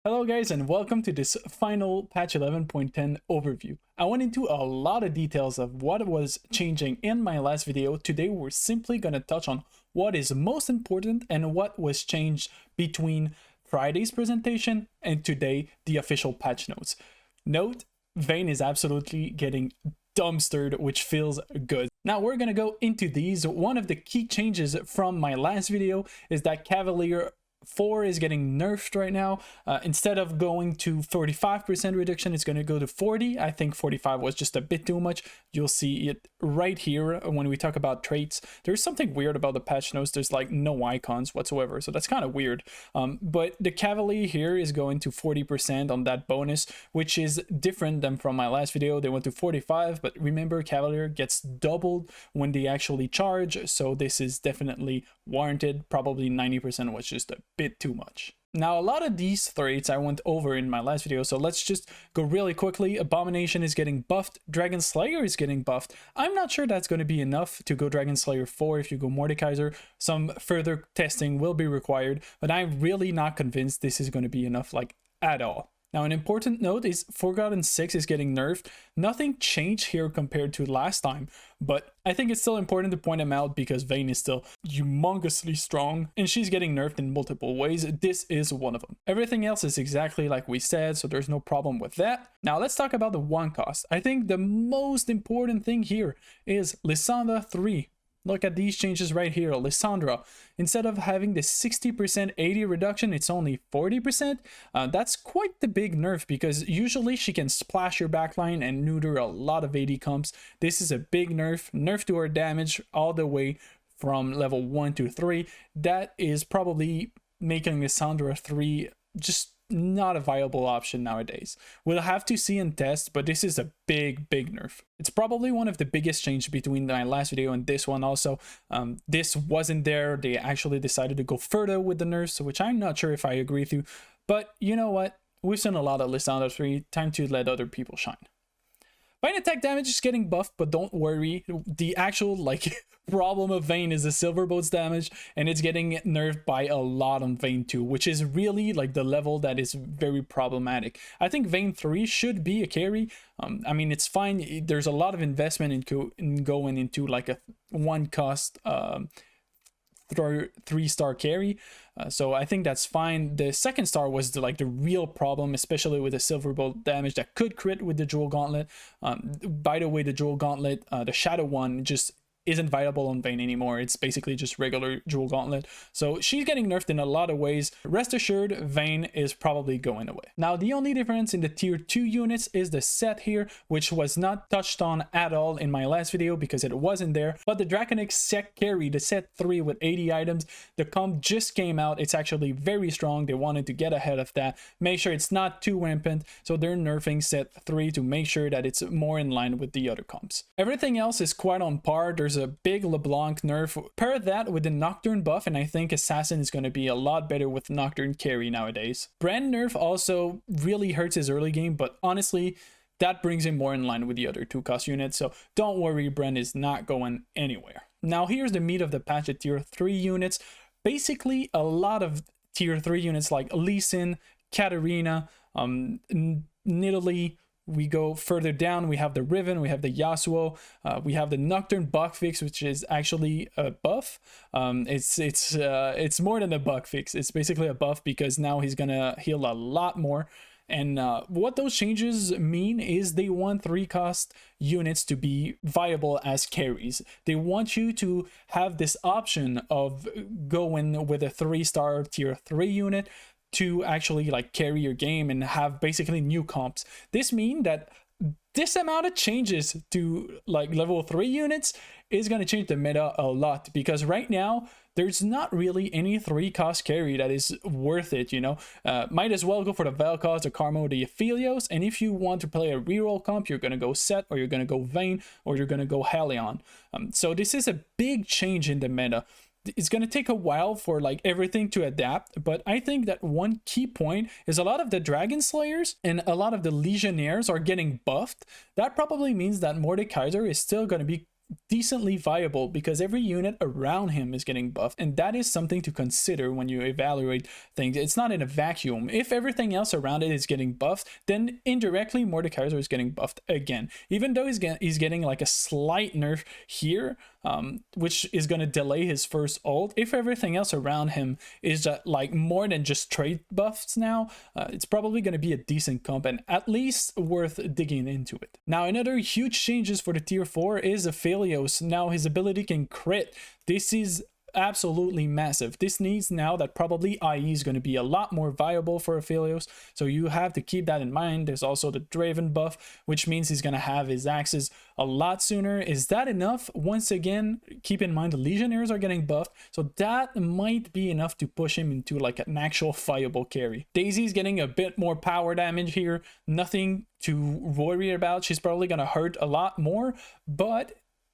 Hello guys and welcome to this final patch 11.10 overview. I went into a lot of details of what was changing in my last video. Today we're simply going to touch on what is most important and what was changed between Friday's presentation and today, the official patch notes. Note, Vayne is absolutely getting dumpstered, which feels good. Now we're gonna go into these. One of the key changes from my last video is that Cavalier 4 is getting nerfed right now. Instead of going to 45% reduction, it's going to go to 40. I think 45 was just a bit too much. You'll see it right here when we talk about traits. There's something weird about the patch notes. There's like no icons whatsoever, so that's kind of weird. But the Cavalier here is going to 40% on that bonus, which is different than from my last video. They went to 45, but remember, Cavalier gets doubled when they actually charge, so this is definitely warranted. Probably 90% was just a bit too much. Now, a lot of these traits I went over in my last video, so let's just go really quickly. Abomination is getting buffed. Dragon Slayer is getting buffed. I'm not sure that's going to be enough to go Dragon Slayer 4 if you go Mordekaiser. Some further testing will be required, but I'm really not convinced this is going to be enough, like, at all. Now, an important note is Forgotten 6 is getting nerfed. Nothing changed here compared to last time, but I think it's still important to point them out because Vayne is still humongously strong and she's getting nerfed in multiple ways. This is one of them. Everything else is exactly like we said, so there's no problem with that. Now, let's talk about the one cost. I think the most important thing here is Lysandra 3. Look at these changes right here. Lysandra, instead of having the 60% AD reduction, it's only 40%. That's quite the big nerf because usually she can splash your backline and neuter a lot of AD comps. This is a big nerf to her damage all the way from level 1 to 3. That is probably making Lysandra 3 just not a viable option nowadays. We'll have to see and test, but this is a big nerf. It's probably one of the biggest changes between my last video and this one also. This wasn't there. They actually decided to go further with the nerfs, which I'm not sure if I agree with you, but you know what? We've seen a lot of Lysandra 3. Time to let other people shine. Vayne attack damage is getting buffed, but don't worry. The actual problem of Vayne is the silver boat's damage, and it's getting nerfed by a lot on Vayne 2, which is really like the level that is very problematic. I think Vayne 3 should be a carry. I mean, it's fine. There's a lot of investment in going into like a one cost 3-star carry, so I think that's fine. The second star was the real problem, especially with the silver bolt damage that could crit with the jewel gauntlet. By the way, the jewel gauntlet, the shadow one, just isn't viable on Vayne anymore. It's basically just regular jewel gauntlet, so she's getting nerfed in a lot of ways. Rest assured, Vayne is probably going away. Now, the only difference in the tier 2 units is the set here, which was not touched on at all in my last video because it wasn't there, but the Draconic set carry, the set 3 with 80 items, the comp just came out. It's actually very strong. They wanted to get ahead of that, make sure it's not too rampant, so they're nerfing set 3 to make sure that it's more in line with the other comps. Everything else is quite on par. There's a big Leblanc nerf. Pair that with the Nocturne buff, and I think Assassin is going to be a lot better with Nocturne carry nowadays. Brand nerf also really hurts his early game, but honestly, that brings him more in line with the other 2-cost units, so don't worry, Brand is not going anywhere. Now, here's the meat of the patch at tier 3 units. Basically, a lot of tier 3 units like Lee Sin, Katarina, Nidalee. We go further down, we have the Riven, we have the Yasuo, we have the Nocturne bug fix, which is actually a buff. It's more than a bug fix. It's basically a buff because now he's gonna heal a lot more. And what those changes mean is they want 3-cost units to be viable as carries. They want you to have this option of going with a 3-star tier 3 unit to actually carry your game and have basically new comps. This means that this amount of changes to level 3 units is going to change the meta a lot, because right now there's not really any 3-cost carry that is worth it, you know. Might as well go for the Vel'Koz, the Karma, or the Aphelios, and if you want to play a reroll comp, you're going to go Set, or you're going to go Vayne, or you're going to go Helion. So this is a big change in the meta. It's going to take a while for everything to adapt, but I think that one key point is a lot of the Dragon Slayers and a lot of the Legionnaires are getting buffed. That probably means that Mordekaiser is still going to be decently viable because every unit around him is getting buffed, and that is something to consider when you evaluate things. It's not in a vacuum. If everything else around it is getting buffed, then indirectly Mordekaiser is getting buffed again, even though he's getting like a slight nerf here, which is going to delay his first ult. If everything else around him is like more than just trait buffs now, it's probably going to be a decent comp and at least worth digging into it. Now, another huge changes for the tier 4 is Aphelios. Now his ability can crit. This is absolutely massive. This means now that probably IE is going to be a lot more viable for Aphelios, so you have to keep that in mind. There's also the Draven buff, which means he's going to have his axes a lot sooner. Is that enough? Once again, keep in mind the Legionnaires are getting buffed, so that might be enough to push him into like an actual viable carry. Daisy's getting a bit more power damage here, nothing to worry about. She's probably going to hurt a lot more, but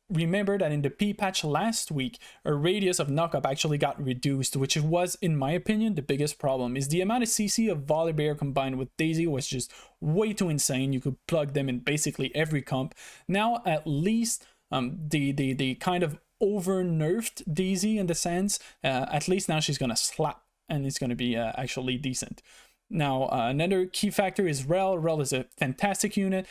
remember that in the P patch last week, her radius of knockup actually got reduced, which was, in my opinion, the biggest problem. Is the amount of CC of Volibear combined with Daisy was just way too insane. You could plug them in basically every comp. Now, at least the kind of over nerfed Daisy in the sense, at least now she's gonna slap and it's gonna be actually decent. Now, another key factor is Rel. Rel is a fantastic unit.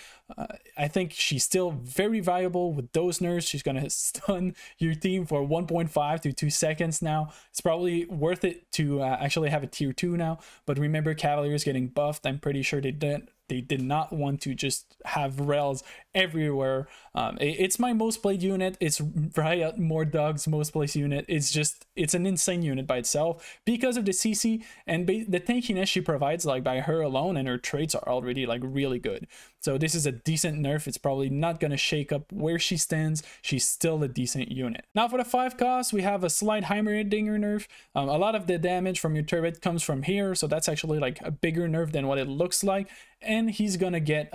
I think she's still very viable with those nerfs. She's going to stun your team for 1.5 to 2 seconds now. It's probably worth it to actually have a tier 2 now. But remember, Cavalier is getting buffed. I'm pretty sure they did not want to just have Rels everywhere. It's my most played unit. It's Riot Mordog's most played unit. It's an insane unit by itself because of the CC and the tankiness she provides, like by her alone, and her traits are already like really good. So this is a decent nerf. It's probably not going to shake up where she stands. She's still a decent unit. Now for the 5 cost, we have a slight Heimerdinger nerf. A lot of the damage from your turret comes from here, so that's actually like a bigger nerf than what it looks like. And he's gonna get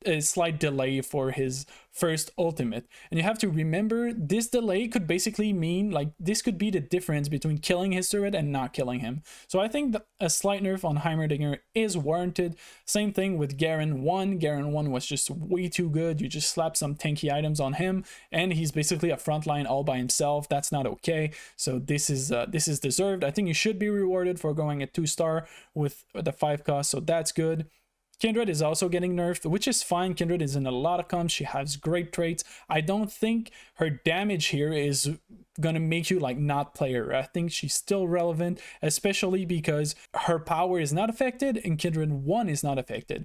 a slight delay for his first ultimate, and you have to remember this delay could basically mean like this could be the difference between killing his turret and not killing him. So I think that a slight nerf on Heimerdinger is warranted. Same thing with Garen 1. Garen 1 was just way too good. You just slap some tanky items on him and he's basically a frontline all by himself. That's not okay. So this is deserved. I think you should be rewarded for going at 2-star with the 5 cost, so that's good. Kindred is also getting nerfed, which is fine. Kindred is in a lot of comps. She has great traits. I don't think her damage here is gonna make you like not play her. I think she's still relevant, especially because her power is not affected and Kindred 1 is not affected.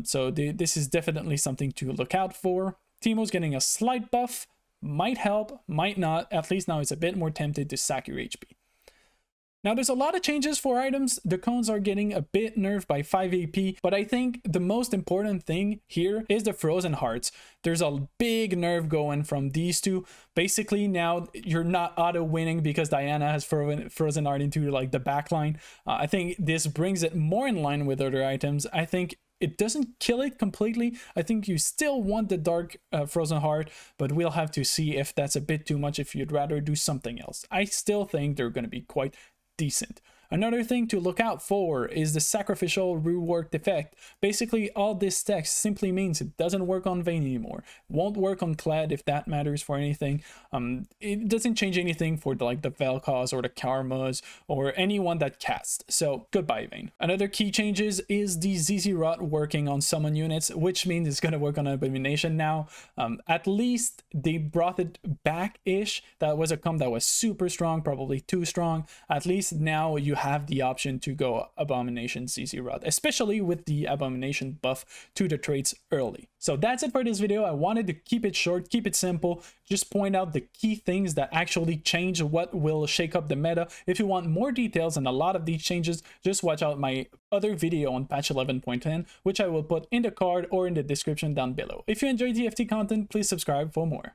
So this is definitely something to look out for. Teemo's getting a slight buff. Might help, might not. At least now it's a bit more tempted to sack your HP. Now there's a lot of changes for items. The cones are getting a bit nerfed by 5 AP, but I think the most important thing here is the frozen hearts. There's a big nerf going from these two. Basically now you're not auto winning because Diana has frozen heart into like the backline. I think this brings it more in line with other items. I think it doesn't kill it completely. I think you still want the dark frozen heart, but we'll have to see if that's a bit too much, if you'd rather do something else. I still think they're going to be quite decent. Another thing to look out for is the sacrificial reworked effect. Basically, all this text simply means it doesn't work on Vayne anymore. Won't work on Clad if that matters for anything. It doesn't change anything for like the Vel'Koz or the Karmas or anyone that casts. So goodbye, Vayne. Another key changes is the ZZ Rot working on summon units, which means it's gonna work on Abomination now. At least they brought it back-ish. That was a comp that was super strong, probably too strong. At least now you have the option to go Abomination ZZ Rot, especially with the Abomination buff to the traits early. So that's it for this video. I wanted to keep it short, keep it simple, just point out the key things that actually change what will shake up the meta. If you want more details on a lot of these changes, just watch out my other video on patch 11.10, which I will put in the card or in the description down below. If you enjoy TFT content, please subscribe for more.